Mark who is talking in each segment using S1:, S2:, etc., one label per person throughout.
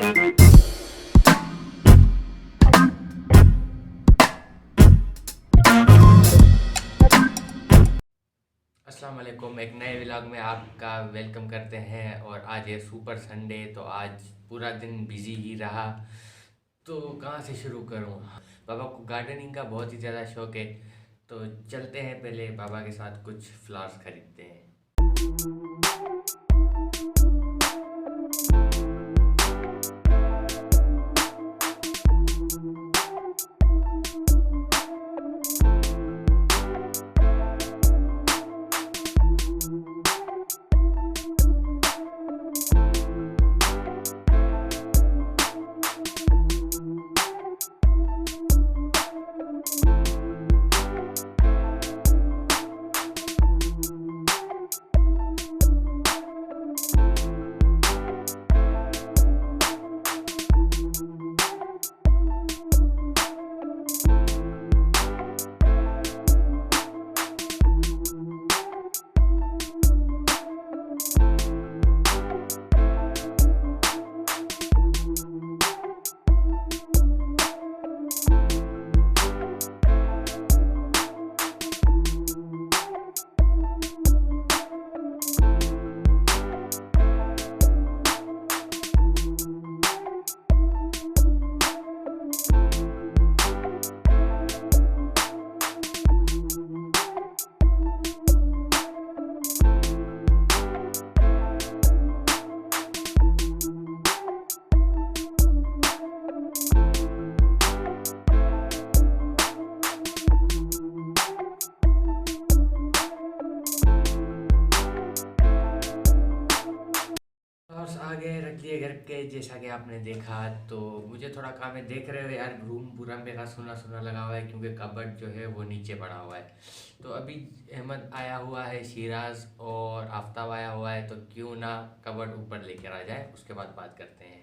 S1: अस्सलाम वालेकुम। एक नए व्लॉग में आपका वेलकम करते हैं। और आज है सुपर संडे, तो आज पूरा दिन बिजी ही रहा। तो कहाँ से शुरू करूँ। पापा को गार्डनिंग का बहुत ही ज़्यादा शौक है, तो चलते हैं पहले पापा के साथ कुछ फ्लावर्स खरीदते हैं। फ्लावर्स आ गए, रख लिए घर के, जैसा कि आपने देखा। तो मुझे थोड़ा काम है, देख रहे हो यार, रूम पूरा मेरा सुना सुना लगा हुआ है क्योंकि कबर्ड जो है वो नीचे पड़ा हुआ है। तो अभी अहमद आया हुआ है, शिराज और आफ्ताब आया हुआ है, तो क्यों ना कबर्ड ऊपर लेकर आ जाए, उसके बाद बात करते हैं।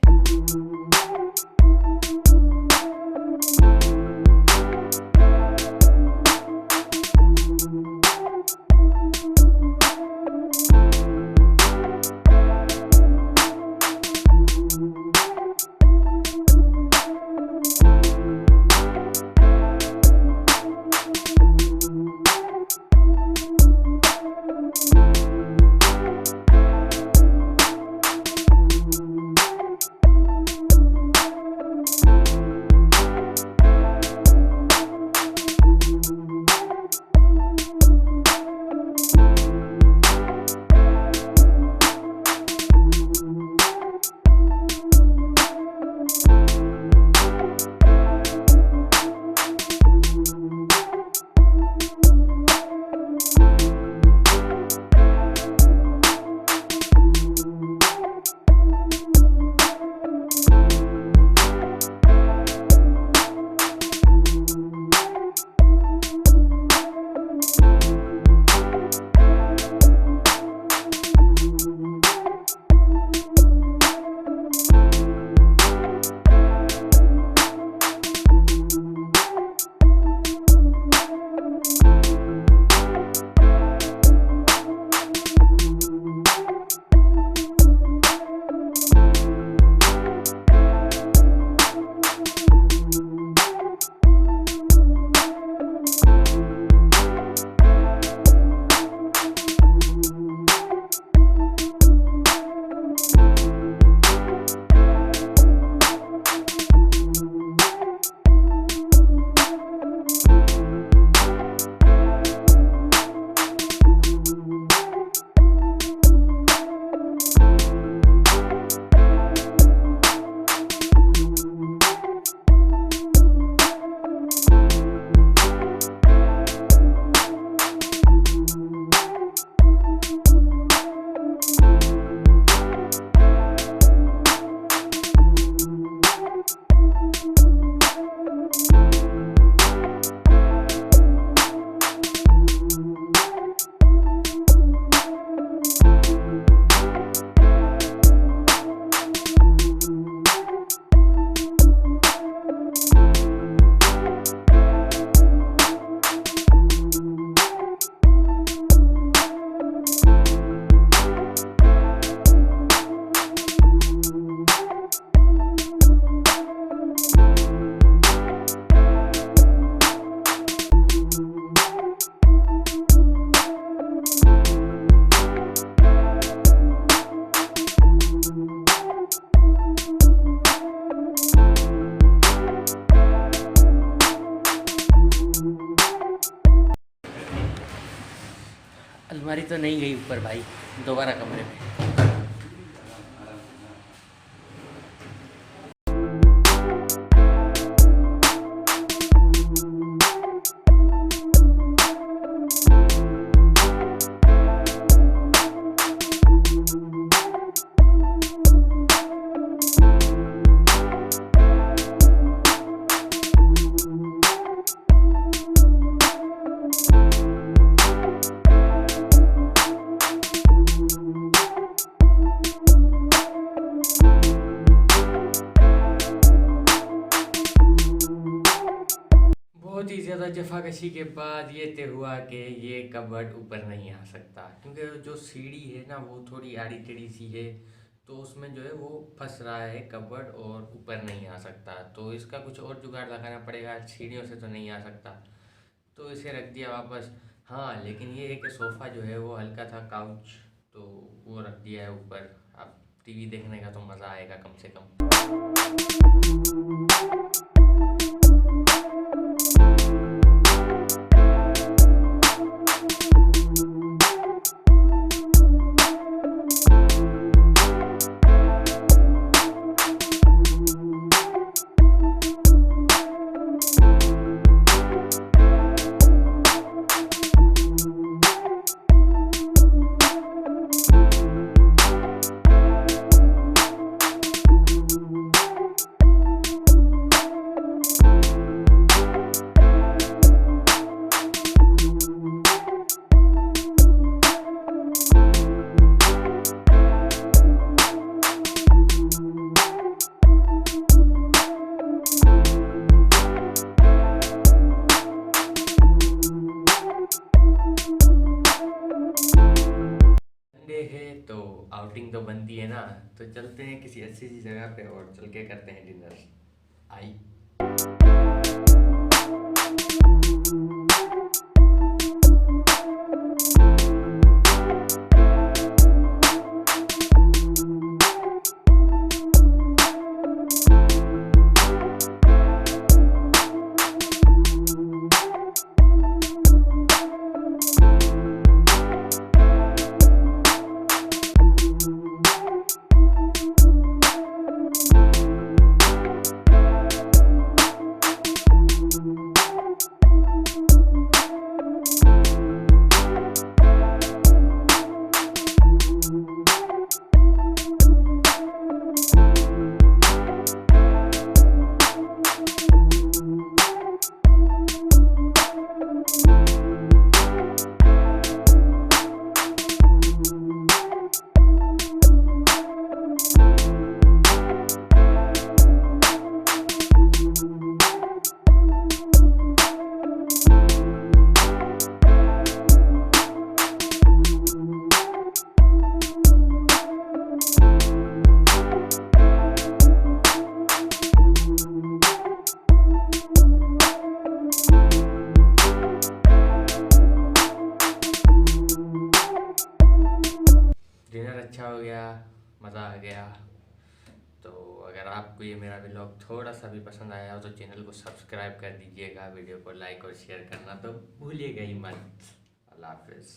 S1: हमारी तो नहीं गई ऊपर भाई, दोबारा कमरे में। बहुत ही ज़्यादा जफाकशी के बाद ये तय हुआ कि ये कबर्ड ऊपर नहीं आ सकता, क्योंकि जो सीढ़ी है ना वो थोड़ी आड़ी टेढ़ी सी है, तो उसमें जो है वो फंस रहा है कबर्ड और ऊपर नहीं आ सकता। तो इसका कुछ और जुगाड़ लगाना पड़ेगा, सीढ़ियों से तो नहीं आ सकता, तो इसे रख दिया वापस। हाँ, लेकिन ये है कि सोफ़ा जो है वो हल्का था, काउच, तो वो रख दिया है ऊपर। अब टीवी देखने का तो मज़ा आएगा कम से कम। संडे है तो आउटिंग तो बनती है ना, तो चलते हैं किसी अच्छी सी जगह पे और चल के करते हैं डिनर। आई। डिनर अच्छा हो गया, मज़ा आ गया। तो अगर आपको ये मेरा व्लॉग थोड़ा सा भी पसंद आया हो तो चैनल को सब्सक्राइब कर दीजिएगा, वीडियो को लाइक और शेयर करना तो भूलिएगा ही मत। अल्लाह हाफिज़।